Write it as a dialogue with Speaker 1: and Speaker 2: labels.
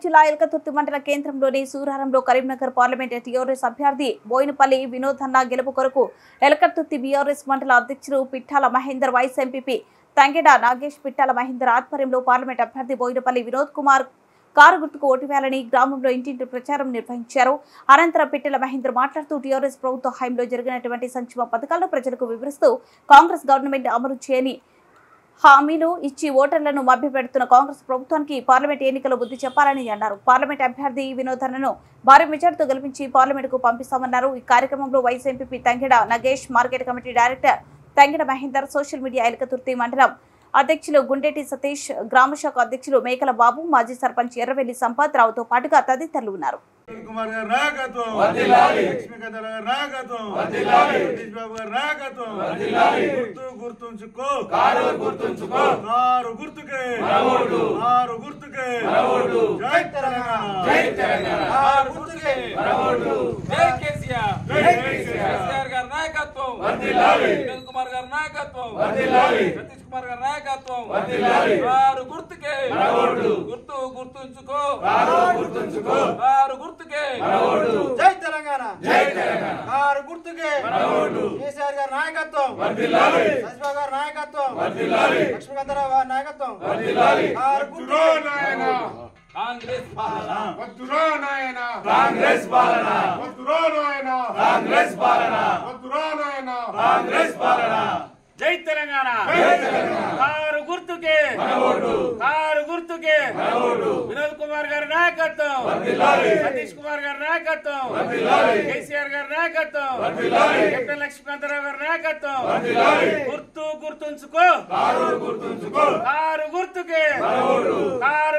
Speaker 1: జిల్లా ఎల్కతుర్తి మండల కేంద్రంలోని సూరారంలో కరీంనగర్ పార్లమెంట్ టీఆర్ఎస్ అభ్యర్థి బోయినపల్లి వినోద్ అన్న గెలుపు కొరకు ఎల్కతుర్తి బీఆర్ఎస్ మండల అధ్యక్షుడు పిట్టాల మహేందర్, వైస్ ఎంపీపీ తంగెడ నాగేష్, పిట్టాల మహేందర్ ఆధ్వర్యంలో పార్లమెంట్ అభ్యర్థి బోయినపల్లి వినోద్ కుమార్ కారు గుర్తుకు ఓటు వేయాలని గ్రామంలో ఇంటింటి ప్రచారం నిర్వహించారు. అనంతరం పిట్టల మహేందర్ మాట్లాడుతూ టీఆర్ఎస్ ప్రభుత్వ హయాంలో జరిగినటువంటి సంక్షేమ పథకాలను ప్రజలకు వివరిస్తూ కాంగ్రెస్ గవర్నమెంట్ అమలు చేయని హామీలు ఇచ్చి ఓటర్లను మభ్యపెడుతున్న కాంగ్రెస్ ప్రభుత్వానికి పార్లమెంట్ ఎన్నికలు బుద్ధి చెప్పాలని అన్నారు. పార్లమెంట్ అభ్యర్థి వినోదన్నను భారీ మెజార్టీతో గెలిపించి పార్లమెంట్ కు పంపిస్తామన్నారు. ఈ కార్యక్రమంలో vice MPP Tangeda Nagesh, market committee director Tangeda Mahender, social media Elkaturthi మండలం అధ్యక్షులు గుండెటి సతీష్, గ్రామ శాఖ అధ్యక్షులు మేకల బాబు, మాజీ సర్పంచ్ ఎర్రవెల్లి సంపత్ రావుతో పాటుగా తదితరులు ఉన్నారు.
Speaker 2: జై తెలంగాణ, జై తెలంగాణ. కారు గుర్తుకే కేసీఆర్ గారి నాయకత్వం, సజ్జా గారి నాయకత్వం, లక్ష్మీకాంతరావు గారి నాయకత్వం. కారు గుర్తుకే
Speaker 3: కాంగ్రెస్ పాలన వద్దురా నాయన, కాంగ్రెస్ పాలన వద్దురా నాయన, కాంగ్రెస్ పాలన వద్దురా నాయన, కాంగ్రెస్ పాలన. జై తెలంగాణ, జై తెలంగాణ. కారు గుర్తుకే మనవోటు, కారు గుర్తుకే మనవోటు. వినోద్ కుమార్ గారి నాయకత్వం వర్ధిల్లాలి, సతీష్ కుమార్ గారి నాయకత్వం వర్ధిల్లాలి, కేసీఆర్ గారి నాయకత్వం వర్ధిల్లాలి, కెప్టెన్ లక్ష్మీకాంతరావు గారి నాయకత్వం వర్ధిల్లాలి. గుర్తుంచుకో, కారు గుర్తుంచుకో, కారు గుర్తుకే మనవోటు, కారు